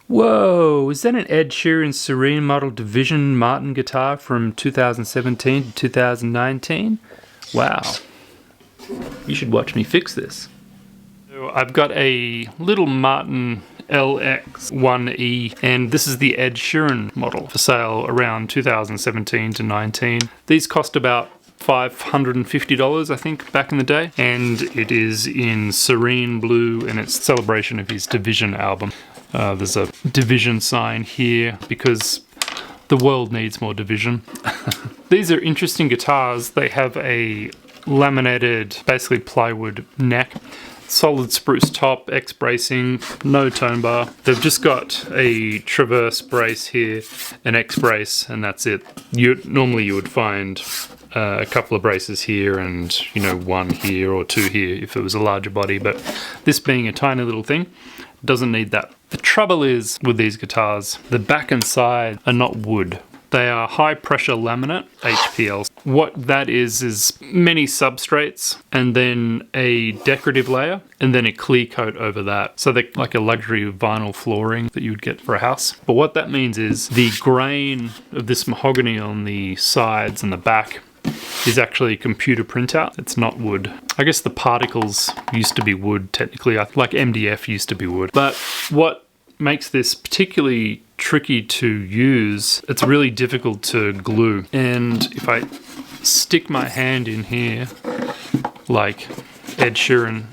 Whoa, is that an Ed Sheeran Serene Model Division Martin guitar from 2017 to 2019? Wow. You should watch me fix this. So I've got a little Martin LX1E, and this is the Ed Sheeran model for sale around 2017 to 19. These cost about $550, I think, back in the day, and it is in serene blue, and it's a celebration of his Division album. There's a Division sign here because the world needs more Division. These are interesting guitars. They have a laminated, basically plywood neck, solid spruce top, X bracing, no tone bar. They've just got a traverse brace here, an X brace, and that's it. Normally you would find a couple of braces here and, you know, one here or two here if it was a larger body, but this being a tiny little thing, doesn't need that. The trouble is with these guitars, the back and side are not wood. They are high pressure laminate, HPL. What that is many substrates and then a decorative layer and then a clear coat over that. So they're like a luxury vinyl flooring that you would get for a house. But what that means is the grain of this mahogany on the sides and the back is actually computer printout. It's not wood. I guess the particles used to be wood technically, like MDF used to be wood. But what makes this particularly tricky to use, it's really difficult to glue. And if I stick my hand in here, like Ed Sheeran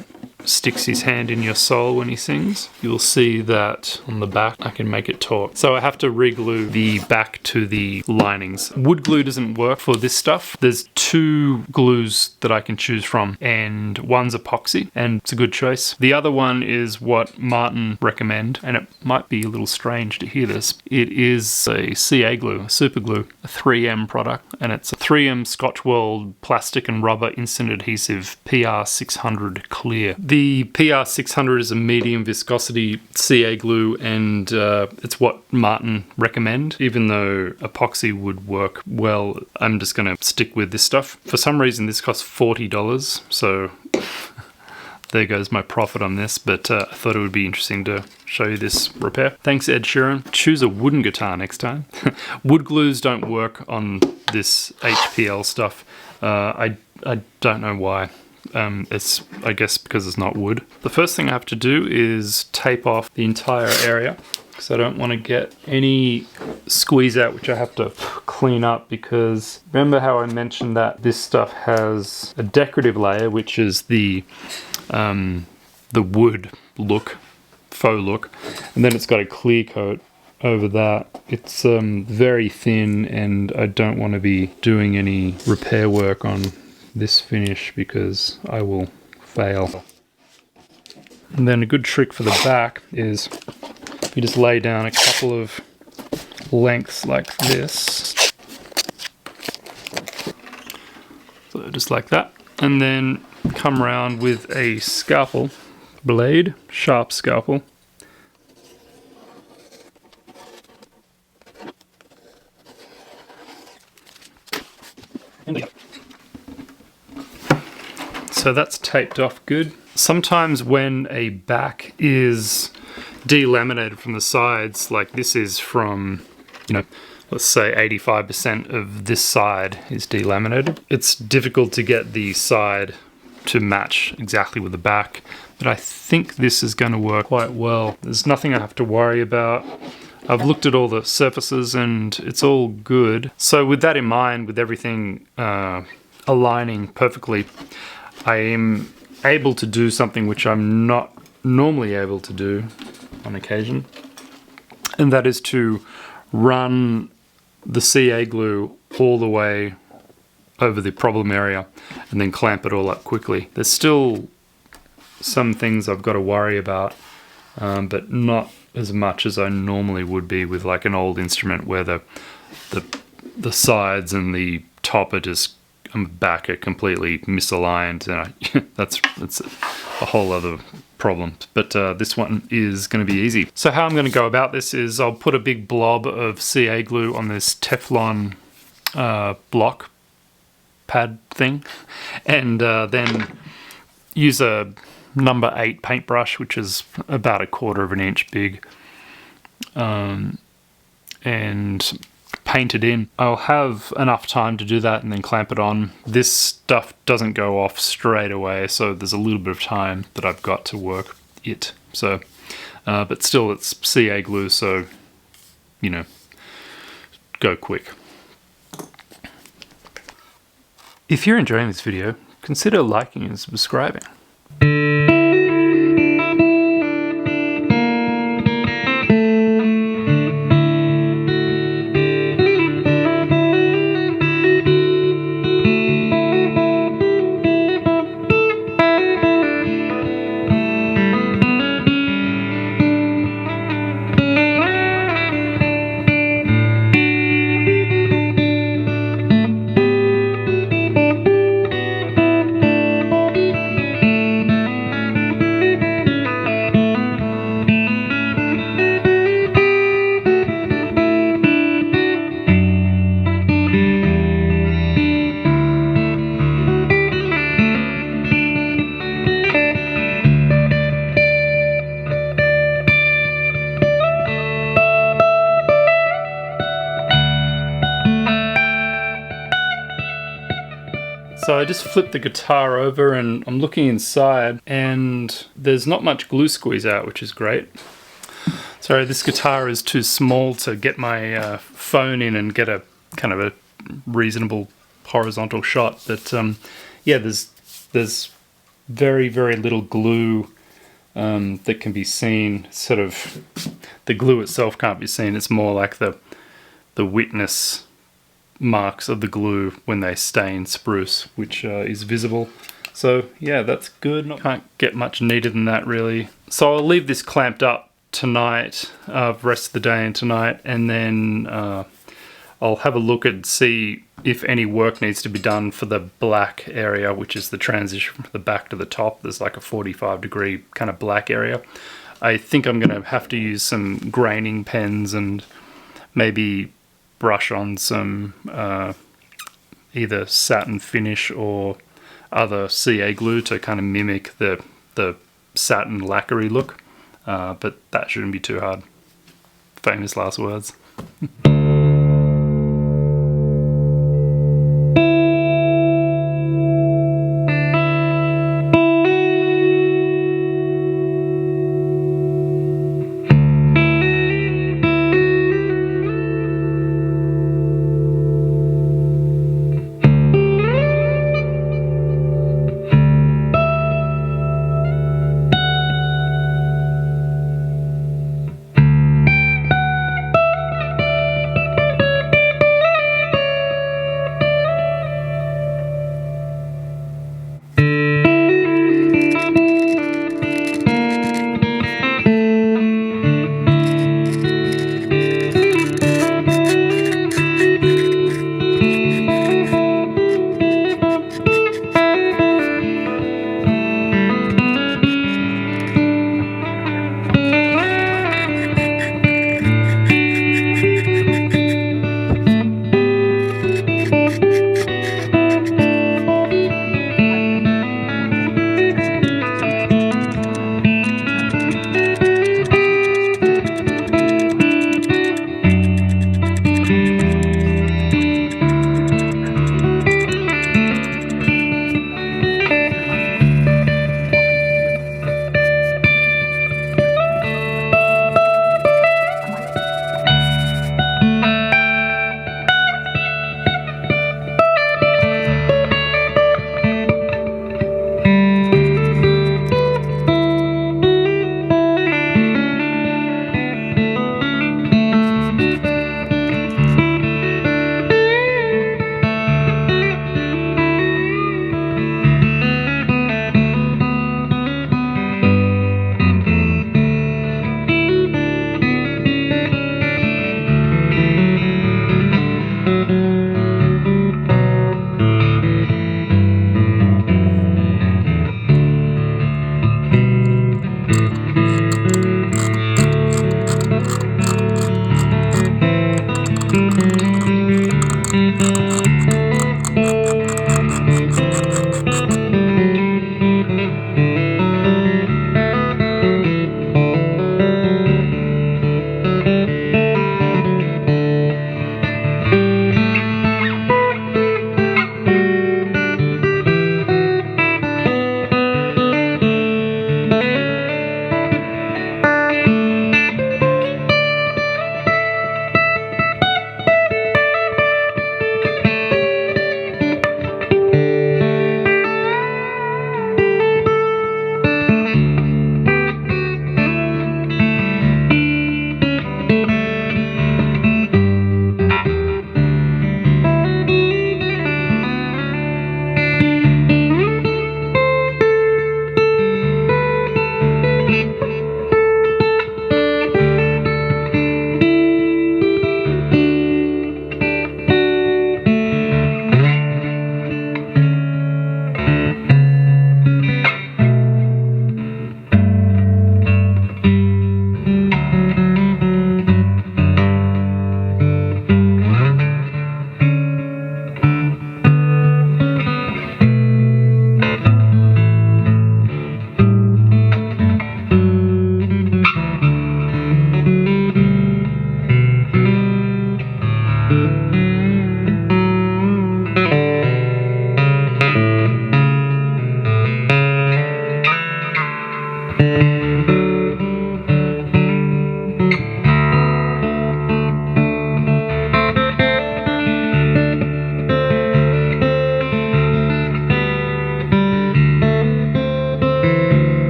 sticks his hand in your soul when he sings, you'll see that on the back I can make it talk. So I have to reglue the back to the linings. Wood glue doesn't work for this stuff. There's two glues that I can choose from, and one's epoxy, and it's a good choice. The other one is what Martin recommend, and it might be a little strange to hear this. It is a CA glue, super glue, a 3M product, and it's a 3M Scotch World plastic and rubber instant adhesive PR600 clear. The PR600 is a medium viscosity CA glue, and it's what Martin recommend. Even though epoxy would work well, I'm just going to stick with this stuff. For some reason this costs $40, so there goes my profit on this, but I thought it would be interesting to show you this repair. Thanks, Ed Sheeran. Choose a wooden guitar next time. Wood glues don't work on this HPL stuff. I don't know why. It's, I guess, because it's not wood. The first thing I have to do is tape off the entire area because I don't want to get any squeeze out, which I have to clean up, because remember how I mentioned that this stuff has a decorative layer, which is the wood look, faux look, and then it's got a clear coat over that. It's very thin, and I don't want to be doing any repair work on this finish because I will fail. And then a good trick for the back is you just lay down a couple of lengths like this. So just like that. And then come around with a scalpel blade, sharp scalpel. So that's taped off good. Sometimes when a back is delaminated from the sides, like this is from, you know, let's say 85% of this side is delaminated, it's difficult to get the side to match exactly with the back. But I think this is going to work quite well. There's nothing I have to worry about. I've looked at all the surfaces and it's all good. So with that in mind, with everything aligning perfectly, I am able to do something which I'm not normally able to do on occasion, and that is to run the CA glue all the way over the problem area and then clamp it all up quickly. There's still some things I've got to worry about, but not as much as I normally would be with like an old instrument where the sides and the top are just back are completely misaligned. That's a whole other problem. But this one is going to be easy. So how I'm going to go about this is I'll put a big blob of CA glue on this Teflon block pad thing, and then use a number 8 paintbrush, which is about 1/4 of an inch big, and paint it in. I'll have enough time to do that and then clamp it on. This stuff doesn't go off straight away, so there's a little bit of time that I've got to work it. So, but still, it's CA glue, so, you know, go quick. If you're enjoying this video, consider liking and subscribing. So I just flipped the guitar over and I'm looking inside and there's not much glue squeeze out, which is great. Sorry, this guitar is too small to get my phone in and get a kind of a reasonable horizontal shot. But yeah, there's very, very little glue that can be seen. Sort of, the glue itself can't be seen. It's more like the witness marks of the glue when they stain spruce, which is visible. So yeah, that's good. Can't get much neater than that really. So I'll leave this clamped up tonight, rest of the day and tonight, and then I'll have a look and see if any work needs to be done for the black area, which is the transition from the back to the top. There's like a 45-degree kind of black area. I think I'm going to have to use some graining pens and maybe brush on some either satin finish or other CA glue to kind of mimic the satin lacquery look, but that shouldn't be too hard. Famous last words.